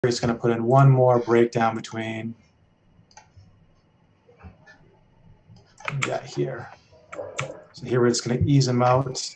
just going to put in one more breakdown between here. So here we're just going to ease them out.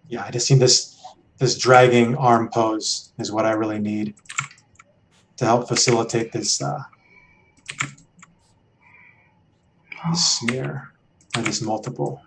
Yeah, I just need this dragging arm pose is what I really need to help facilitate this smear or this multiple.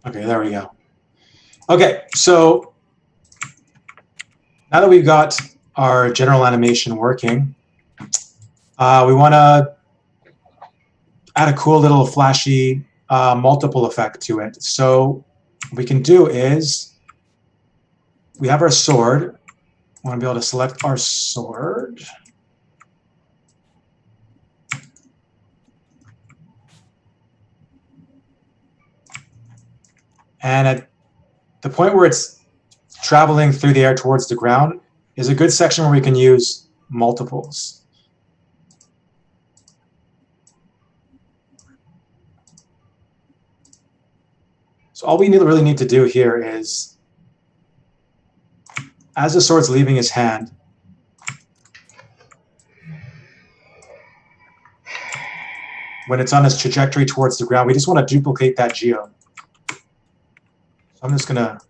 Okay, there we go. Okay, so now that we've got our general animation working, we want to add a cool little flashy multiple effect to it. So what we can do is we have our sword. We want to be able to select our sword. And at the point where it's traveling through the air towards the ground is a good section where we can use multiples. So all we really need to do here is, as the sword's leaving his hand, when it's on its trajectory towards the ground, we just want to duplicate that geo. So I'm just going to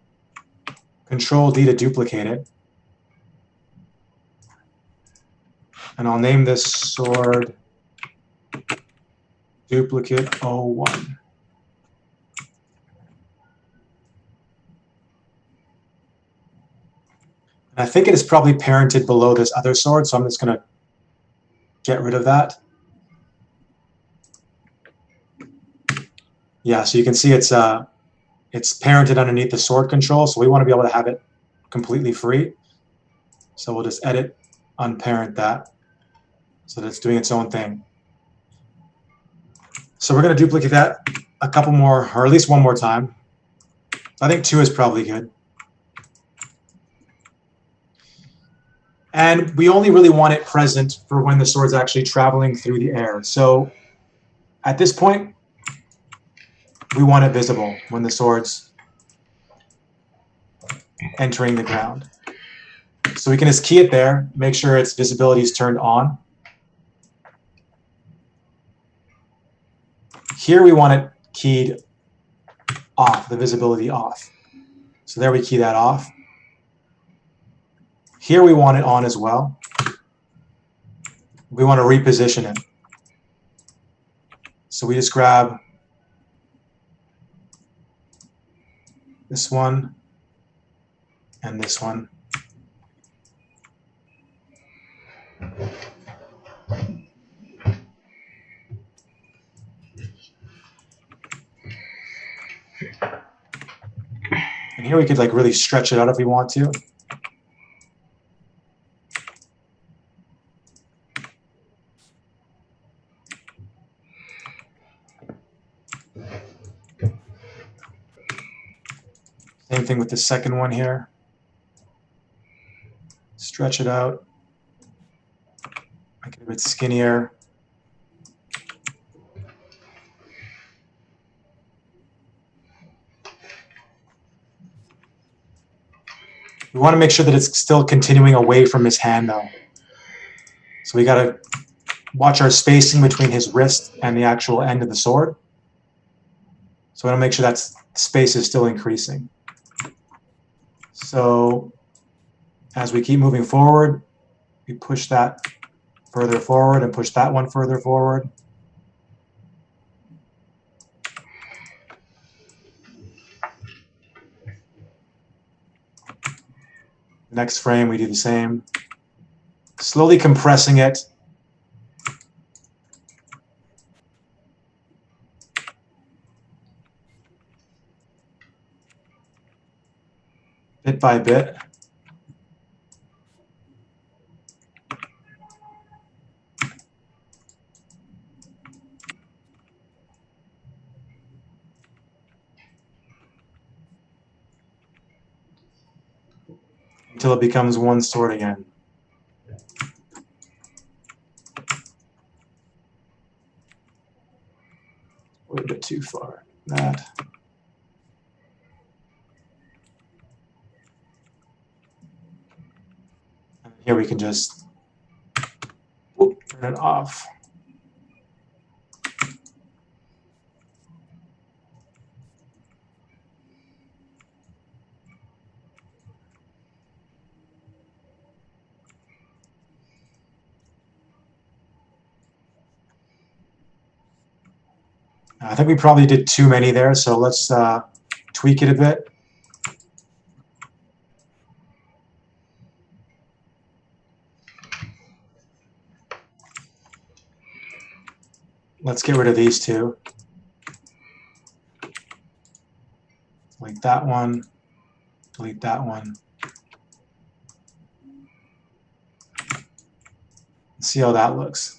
Control D to duplicate it. And I'll name this sword duplicate 01. And I think it is probably parented below this other sword, so I'm just going to get rid of that. Yeah, so you can see it's parented underneath the sword control, so we want to be able to have it completely free. So we'll just edit, unparent that, so that it's doing its own thing. So we're going to duplicate that a couple more, or at least one more time. I think 2 is probably good. And we only really want it present for when the sword's actually traveling through the air. So at this point, we want it visible when the sword's entering the ground. So we can just key it there, make sure its visibility is turned on. Here we want it keyed off, the visibility off. So there we key that off. Here we want it on as well. We want to reposition it. So we just grab this one and this one. And here we could like really stretch it out if we want to. Same thing with the second one here. Stretch it out. Make it a bit skinnier. We want to make sure that it's still continuing away from his hand, though. So we got to watch our spacing between his wrist and the actual end of the sword. So we want to make sure that space is still increasing. So as we keep moving forward, we push that further forward and push that one further forward. Next frame, we do the same. Slowly compressing it. Bit by bit. Until it becomes one sword again. A bit too far. That. And here we can just turn it off. I think we probably did too many there, so let's tweak it a bit. Let's get rid of these two. Delete that one. Delete that one. See how that looks.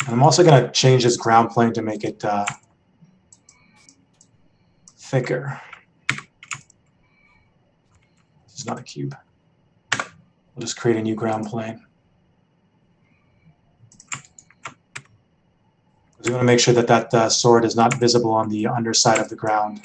And I'm also going to change this ground plane to make it thicker. This is not a cube. We'll just create a new ground plane. We want to make sure that that sword is not visible on the underside of the ground.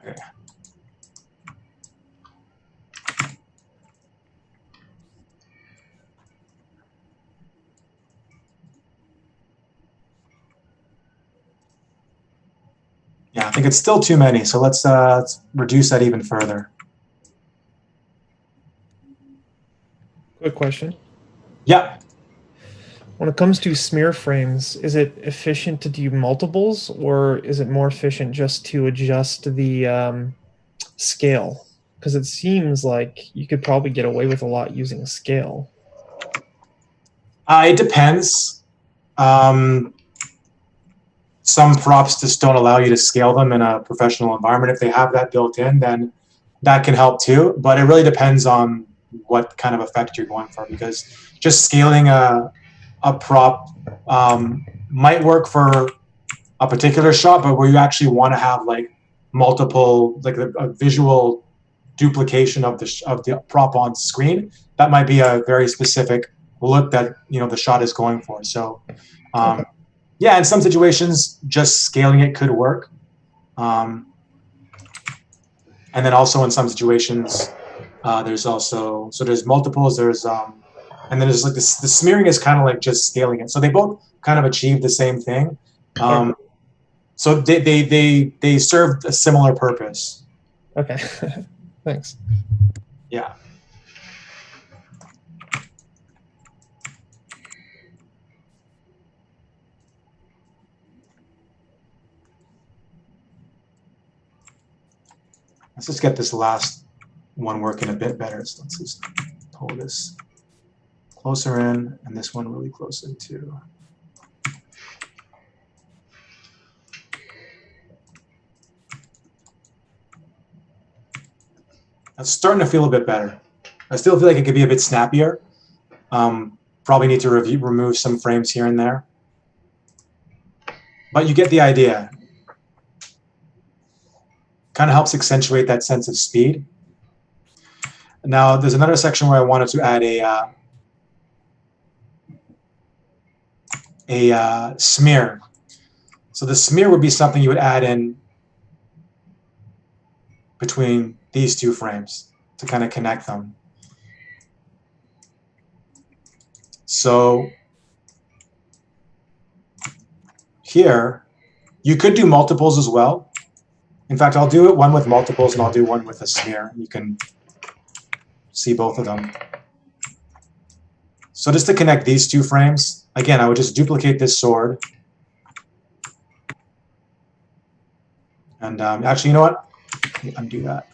Okay. Yeah, I think it's still too many, so let's reduce that even further. Quick question. Yeah. When it comes to smear frames, is it efficient to do multiples, or is it more efficient just to adjust the scale? Because it seems like you could probably get away with a lot using scale. It depends. Some props just don't allow you to scale them in a professional environment. If they have that built in, then that can help too. But it really depends on what kind of effect you're going for, because just scaling a prop might work for a particular shot, but where you actually want to have like multiple, like a visual duplication of the prop on screen, that might be a very specific look that the shot is going for. So Okay. yeah, in some situations, just scaling it could work. And then also in some situations, there's multiples, and then there's like this, the smearing is kind of like just scaling it. So they both kind of achieve the same thing. So they serve a similar purpose. Okay. Thanks. Yeah. Let's just get this last one working a bit better. So let's just pull this closer in, and this one really close in too. It's starting to feel a bit better. I still feel like it could be a bit snappier. Probably need to remove some frames here and there. But you get the idea. Kind of helps accentuate that sense of speed. Now, there's another section where I wanted to add a smear. So the smear would be something you would add in between these two frames to kind of connect them. So here, you could do multiples as well. In fact, I'll do it one with multiples and I'll do one with a smear. You can see both of them. So just to connect these two frames, again, I would just duplicate this sword. And actually, you know what? Let me undo that.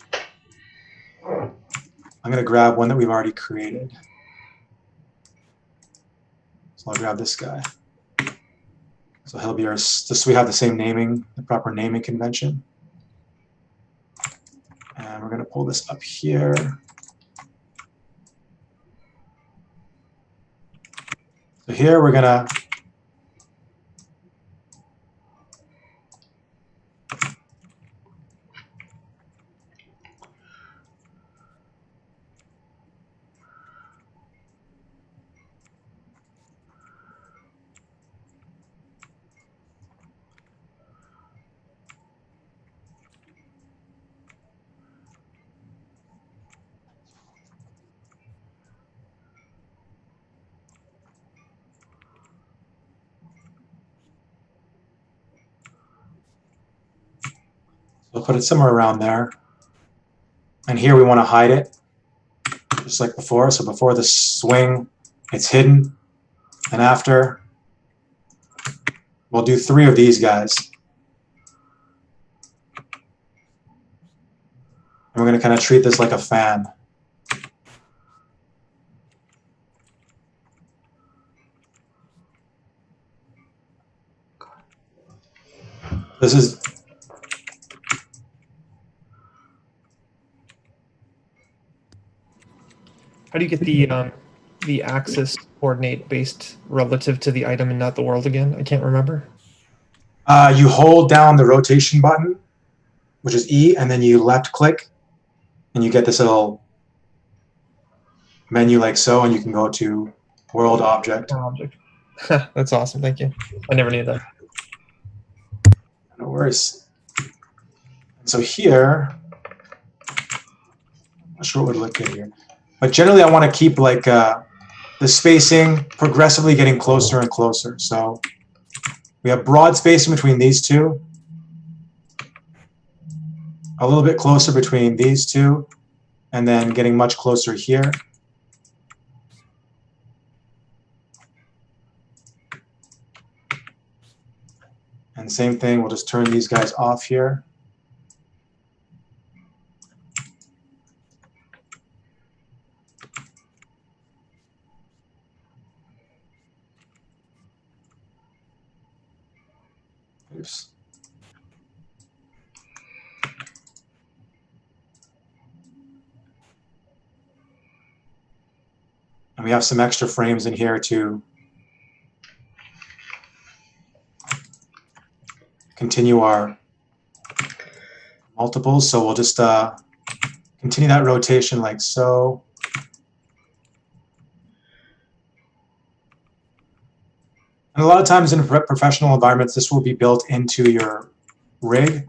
I'm going to grab one that we've already created. So I'll grab this guy. So he'll be ours, just so we have the same naming, the proper naming convention. And we're going to pull this up here. So here we're going to put it somewhere around there. And here we want to hide it, just like before. So before the swing, it's hidden. And after, we'll do 3 of these guys. And we're going to kind of treat this like a fan. This is How do you get the axis coordinate based relative to the item and not the world again? I can't remember. you hold down the rotation button, which is E, and then you left click, and you get this little menu like so, and you can go to world object. Object. That's awesome. Thank you. I never knew that. No worries. And so here, I'm not sure what would look good here. But generally, I want to keep like the spacing progressively getting closer and closer. So we have broad spacing between these two, a little bit closer between these two, and then getting much closer here. And same thing, we'll just turn these guys off here. Oops. And we have some extra frames in here to continue our multiples. So we'll just continue that rotation like so. And a lot of times in professional environments, this will be built into your rig.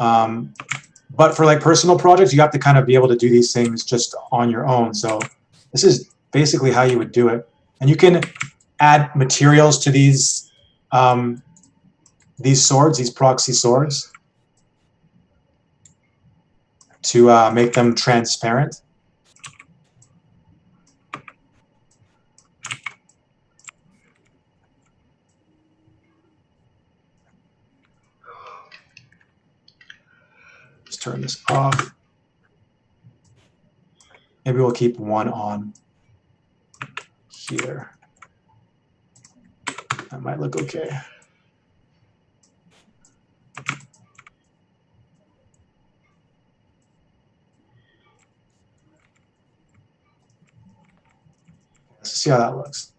But for like personal projects, you have to kind of be able to do these things just on your own. So this is basically how you would do it. And you can add materials to these swords, these proxy swords, to make them transparent. Just turn this off. Maybe we'll keep one on here. That might look okay. see how that looks.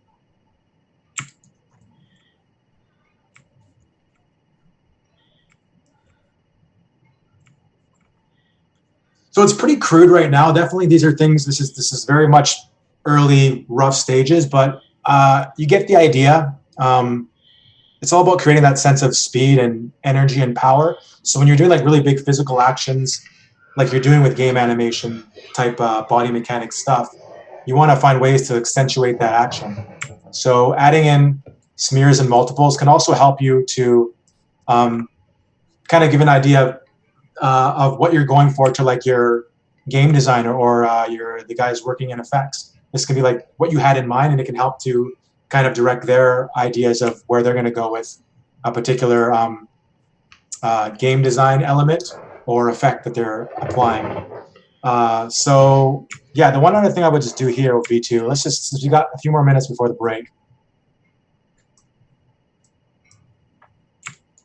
So it's pretty crude right now. Definitely, these are things. This is very much early, rough stages, but you get the idea. It's all about creating that sense of speed and energy and power. So when you're doing like really big physical actions, like you're doing with game animation type body mechanics stuff, you want to find ways to accentuate that action. So adding in smears and multiples can also help you to kind of give an idea of what you're going for to like your game designer or the guys working in effects. This can be like what you had in mind, and it can help to kind of direct their ideas of where they're going to go with a particular game design element or effect that they're applying. So yeah, the one other thing I would just do here would be to, let's just, since we got a few more minutes before the break,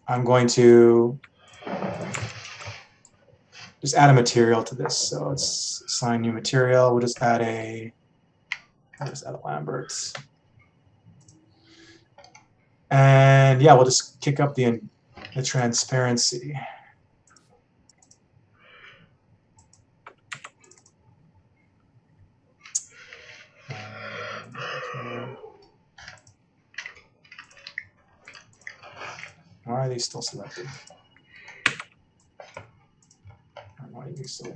I'm going to just add a material to this. So let's assign new material. We'll just add a Lambert. And yeah, we'll just kick up the transparency. Why are these still selected? Why are these still?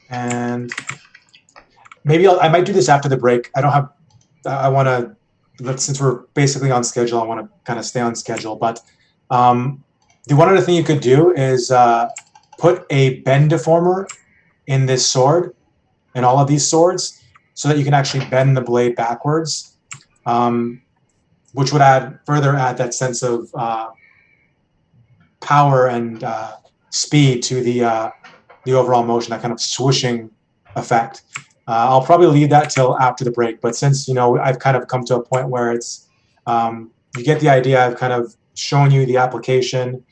And maybe I might do this after the break. I don't have, I want to, since we're basically on schedule, I want to kind of stay on schedule. But the one other thing you could do is put a bend deformer in this sword, in all of these swords, so that you can actually bend the blade backwards, which would further add that sense of power and speed to the overall motion, that kind of swooshing effect. I'll probably leave that till after the break, but since I've kind of come to a point where it's you get the idea. I've kind of shown you the application.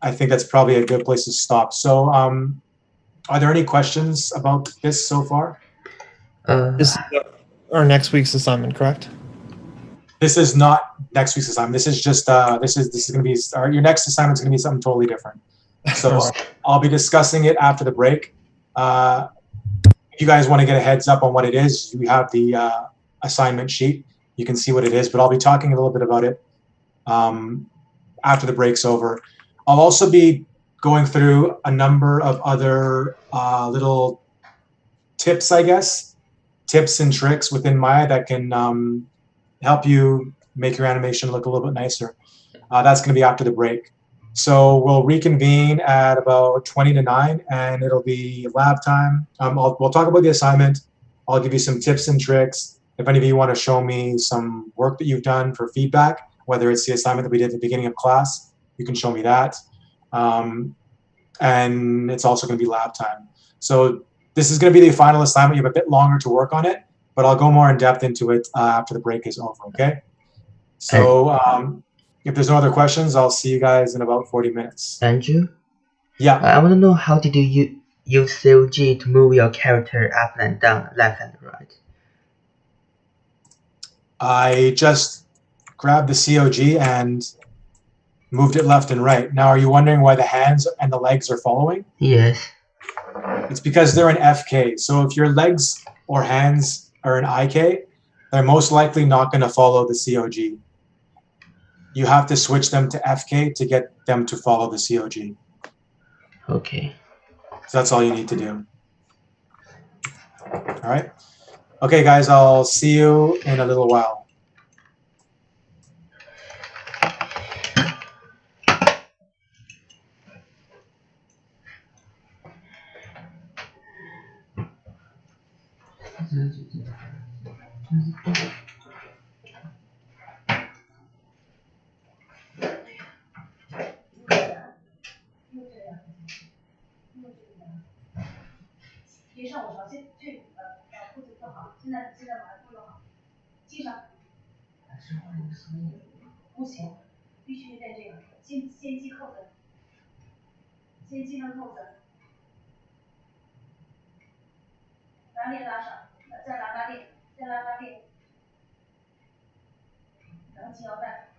I think that's probably a good place to stop. So are there any questions about this so far? This is our next week's assignment, correct? This is not next week's assignment. This is just this is going to be your next assignment is going to be something totally different. So I'll be discussing it after the break. If you guys want to get a heads up on what it is, you have the assignment sheet. You can see what it is, but I'll be talking a little bit about it after the break's over. I'll also be going through a number of other little tips, I guess, tips and tricks within Maya that can help you make your animation look a little bit nicer. That's going to be after the break. So we'll reconvene at about 20 to 9, and it'll be lab time. We'll talk about the assignment. I'll give you some tips and tricks. If any of you want to show me some work that you've done for feedback, whether it's the assignment that we did at the beginning of class, you can show me that. And it's also going to be lab time. So this is going to be the final assignment. You have a bit longer to work on it, but I'll go more in depth into it after the break is over, okay? So if there's no other questions, I'll see you guys in about 40 minutes. Andrew? Yeah. I want to know, how did you use COG to move your character up and down, left and right? I just grabbed the COG and moved it left and right. Now, are you wondering why the hands and the legs are following? Yes. It's because they're an FK. So if your legs or hands are an IK, they're most likely not going to follow the COG. You have to switch them to FK to get them to follow the COG. Okay. So that's all you need to do. All right. Okay, guys, I'll see you in a little while. 好，把裤子做好，现在马上做好，系上。不行，必须得这个，先系扣子，先系上扣子，把链拉上，再拉链，然后系腰带，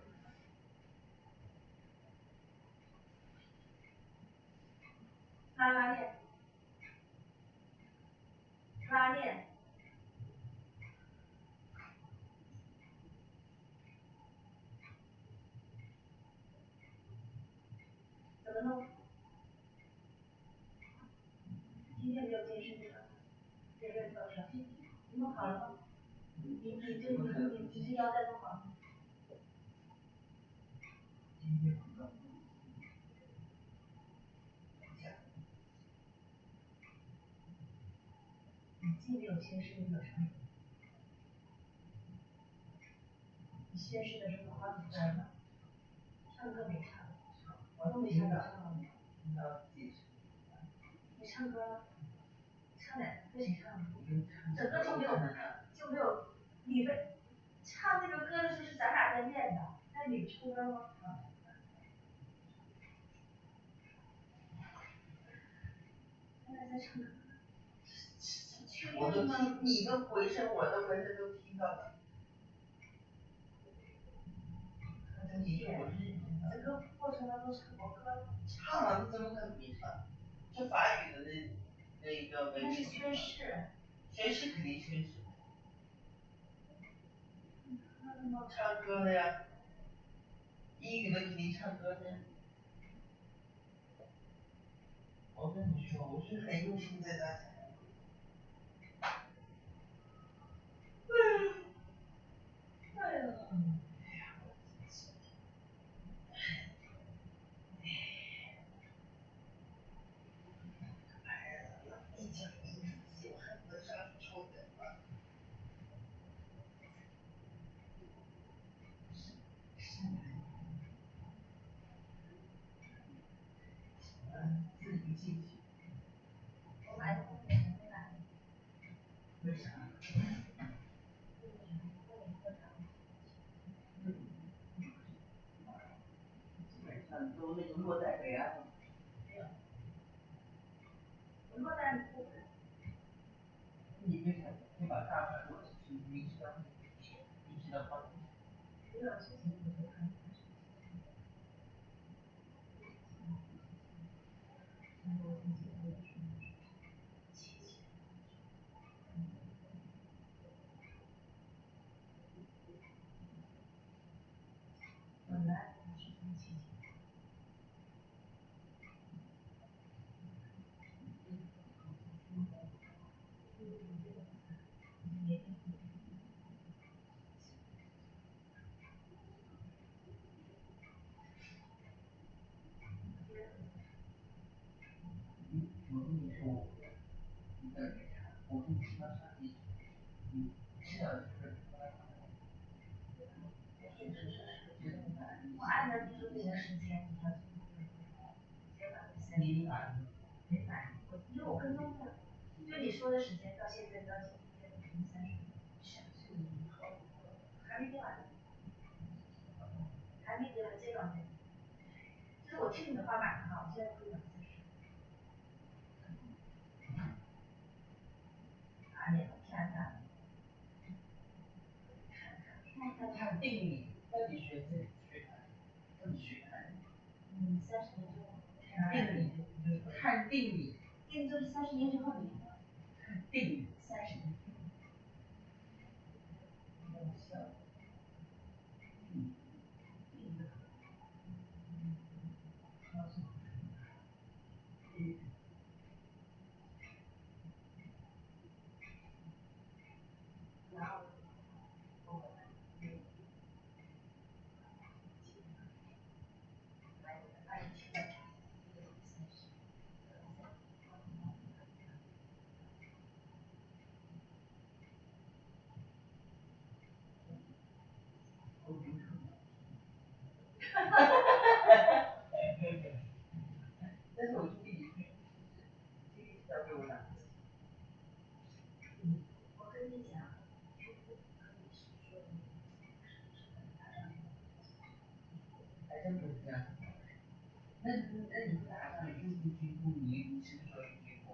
拉链，怎么弄？今天没有健身对吧？这个早上，你弄好了吗？你这腰带弄好了吗？你既没有宣誓，也没有唱歌。你宣誓的时候好几天了，唱歌没唱，我都没想到唱了。你唱歌，唱哪个跟谁唱？整个就没有你们唱那个歌的时候是咱俩在练的，但你唱歌吗？咱俩在唱歌。我都听你的回声，我的回声都听到了。整个过程当中唱过歌。唱了，你怎么可能没唱？是法语的那个文。那是宣誓。宣誓肯定宣誓。唱歌的呀，英语的肯定唱歌的呀。我跟你说，我是很用心在大家。哎呀。自己进去。我买的没买。为啥？都那个落在北岸了。落在不。你为啥不把大船落进去？你知道吗？有点事情不做看。本来是从7天。我跟你说，我跟你说啥？是啊，就是我按照你说这个时间，你买没买，因为我跟踪的，就你说的时间到现在到今天30，还没定完呢，这两天，就是我听你的话买的哈，我现在可以买30。哪里天哪！看定理，那你学这怎么学30年之后。定理，看定理。定理就是30年之后你。看定理30年。然后。我跟你讲，还真不是这样。那你不打仗，你不军工，你什么时候去军工？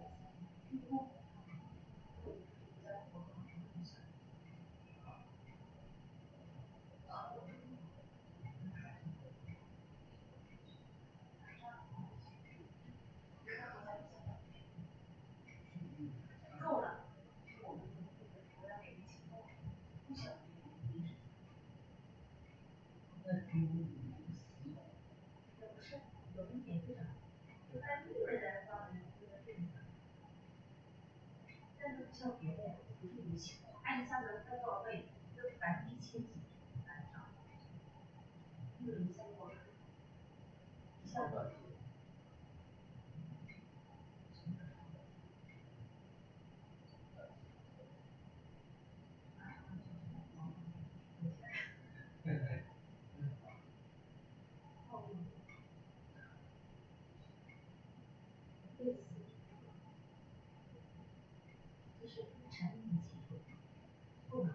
够了，我要给你请够了，不想那军工你不死也不是，有一点非常，就在利润来方面，但是不像别的呀，不是武器，啪一下子翻多少倍，就1000几，反正，利润下过，下多少钱？就是沉迷技术，不能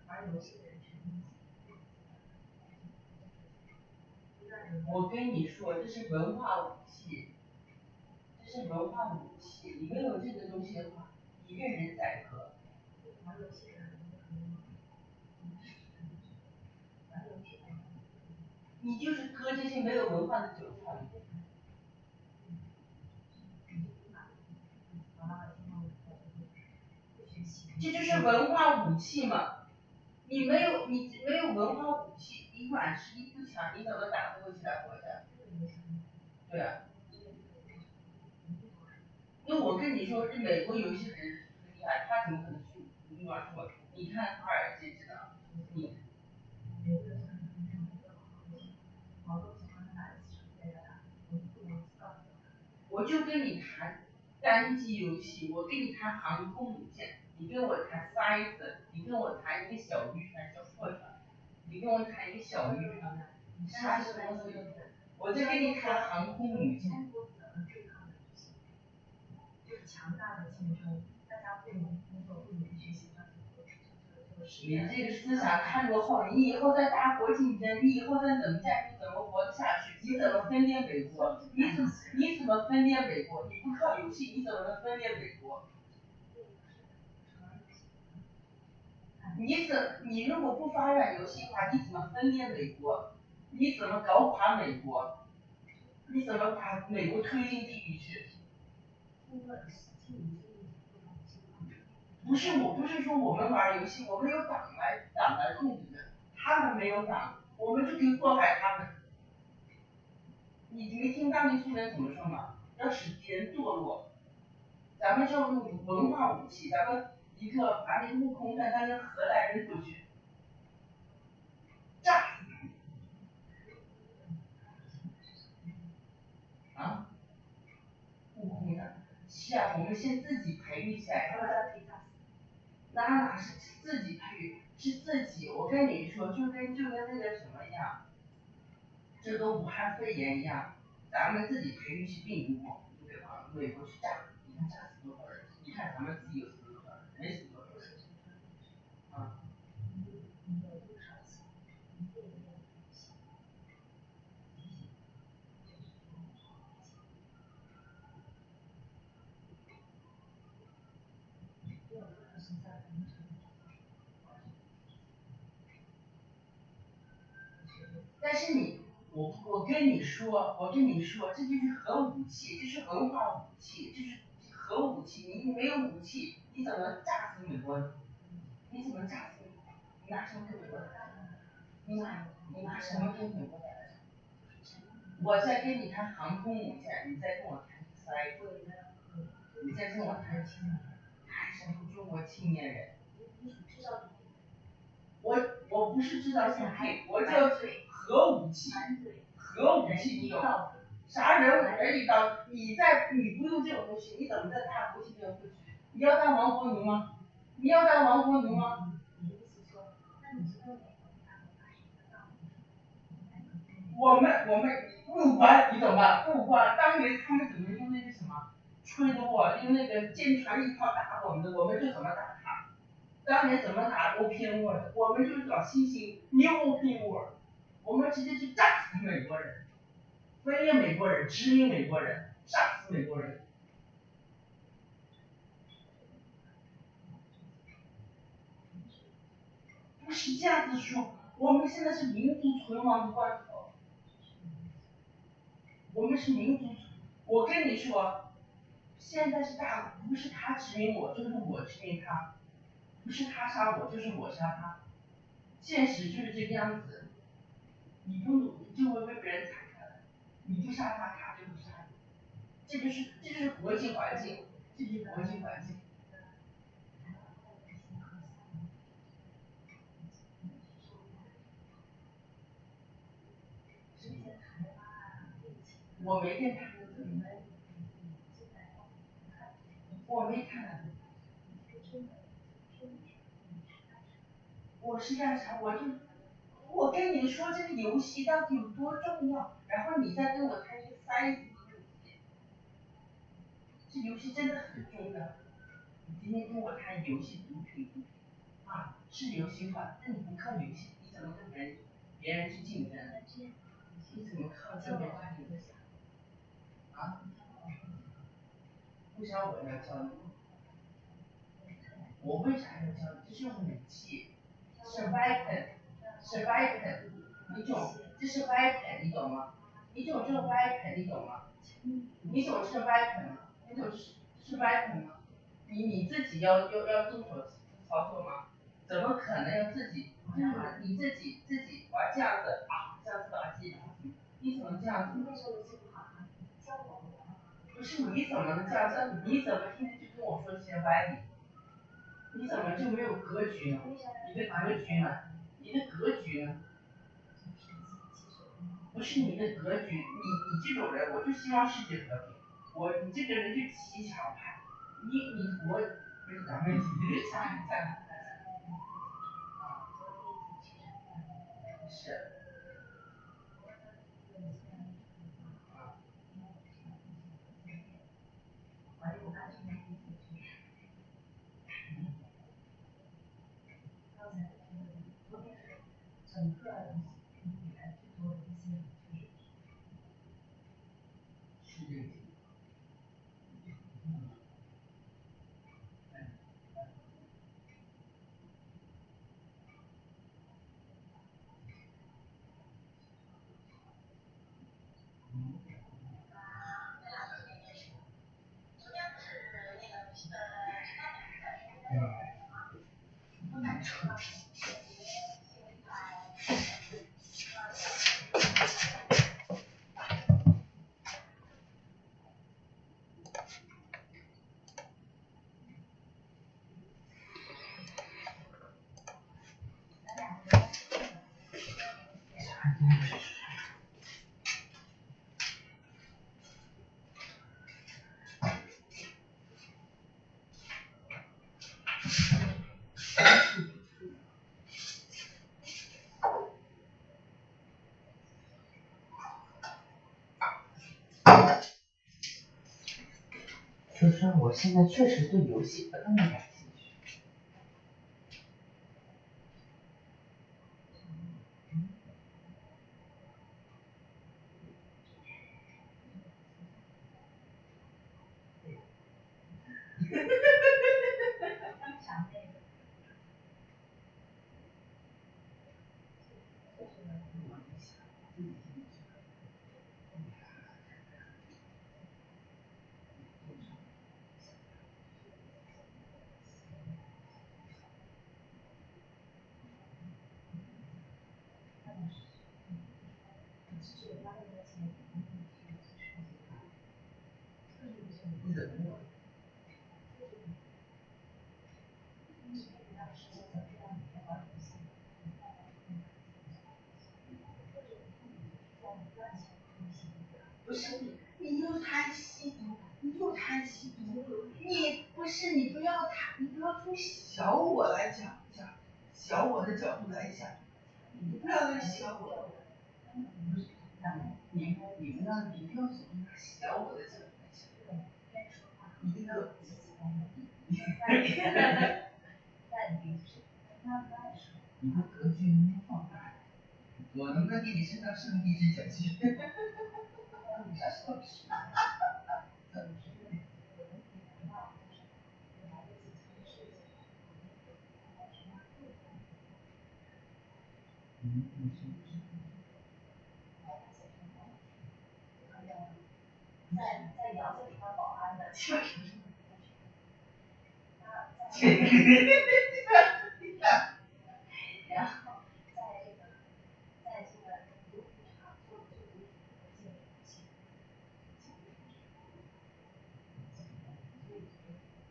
玩游戏的人沉迷我跟你说，这是文化武器，这是文化武器。你没有这个东西的话，你任人宰割。玩游戏的人你就是割这些没有文化的韭菜。这就是文化武器嘛！你没有文化武器，你软实力不强，你怎么打得过其他国家？对啊。那我跟你说，这美国有一些人厉害，他怎么可能去你往说？你看华尔街知道，你。我就跟你谈单机游戏，我跟你谈航空母舰，你跟我谈塞子，你跟我谈一个小渔船、小破船，你跟我谈一个小渔船，啥什么都有。我在跟你谈航空母舰。就是强大的竞争，大家不能工作，不能学习，你这个思想太落后，你以后在大国竞争，你以后在冷战你怎么活得下去？你怎么分裂美国？你怎么分裂美国？你不靠游戏，你怎么能分裂美国？你如果不发展游戏的话，你怎么分裂美国？你怎么搞垮美国？你怎么把美国推进地狱去？不是说我们玩游戏，我们有党来控制的，他们没有党，我们就可以祸害他们。你没听当地苏联怎么说吗？要使敌人堕落。咱们就用文化武器，咱们一个把那个悟空弹当成核弹扔过去，炸死他。啊？悟空弹，是啊，我们先自己培育起来。哪是自己培育，是自己。我跟你说，就跟那个什么一样，这跟武汉肺炎一样，咱们自己培育起病毒，对吧？美国去炸，你看炸死多少人？你看咱们自己有死多少人？没死多少人。啊。但是我跟你说，这就是核武器，这是文化武器，这是核武器。你没有武器，你怎么炸死美国？你怎么炸死美国？你拿什么跟美国打？你拿什么跟美国打？我在跟你谈航空母舰，你在跟我谈塞子，你在跟我谈青年人，谈什么中国青年人？我不是制造毒品，我叫核武器，核武器你懂？啥人一刀？你不用这种东西，你怎么在大国竞争会去？你要当亡国奴吗？你要当亡国奴吗？我们不管，你懂吧？不管当年他们怎么用那个什么吹的我用那个坚船一炮打我们的，我们就怎么打他。当年怎么打 open war， 我们就搞新型 new open war， 我们直接就炸死美国人，分裂美国人，殖民美国人，杀死美国人。不是这样子说，我们现在是民族存亡的关头，我们是民族。我跟你说，现在是大，不是他殖民我，就是我殖民他，不是他杀我，就是我杀他，现实就是这个样子。你不努力就会被别人踩下来，你不杀他，他就不杀你。这就是国际环境，这就是国际环境。我没跟他们怎么，我没看。我是这样想，我跟你说这个游戏到底有多重要，然后你再跟我谈这个塞子的问题。这游戏真的很重要。你今天跟我谈游戏毒品啊，是游戏化，但你不靠游戏，你怎么跟别人去竞争？你怎么靠这边去竞争？啊？为啥我要教你？我为啥要教你？这是武器，是 weapon， 是 weapon， 你懂？这是 weapon， 你懂吗？你懂这个 weapon， 你懂吗？你懂这是 weapon 吗？你懂这是 weapon 吗？你自己要动手操作吗？怎么可能要自己？你自己玩这样子啊，这样子打击，你怎么这样子？不是你怎么能这样子？你怎么天天就跟我说这些歪理？你怎么就没有格局呢？你的格局呢？你的格局呢？不是你的格局，你这种人，我就希望世界和平。你这个人就骑墙派，我不是咱们是。说实话，我现在确实对游戏不那么感兴趣。不是你又谈吸毒，你又谈吸毒，你不是你不要从小我来讲，小我的角度来讲，你不要来小我，不是，你不要从小我的角度来讲。一个。你的格局能不能放大？我能不能给你身上上帝视角去？在窑子里当保安的，基本上是。然后在这个油壶厂做建筑器，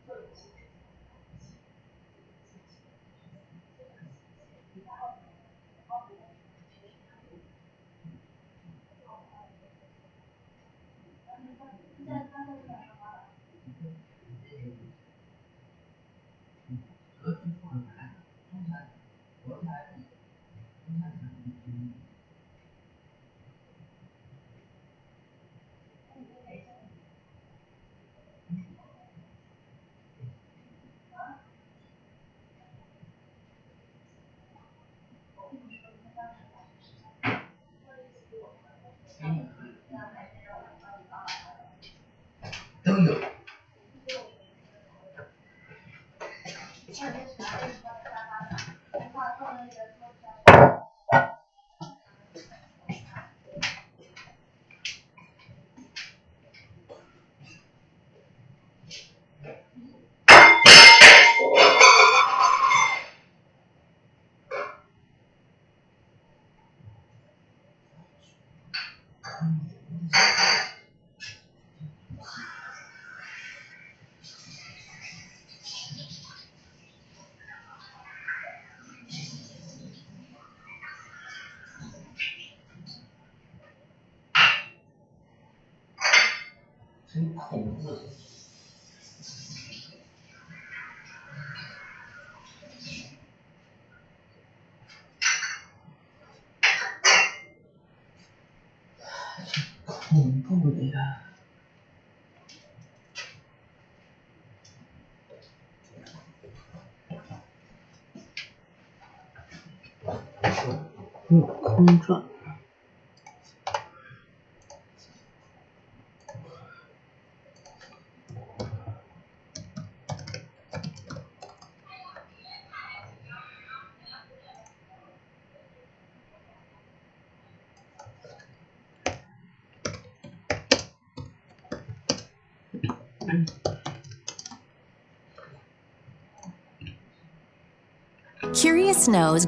做游戏。都有。真恐怖！恐怖的呀！空转。Curious knows.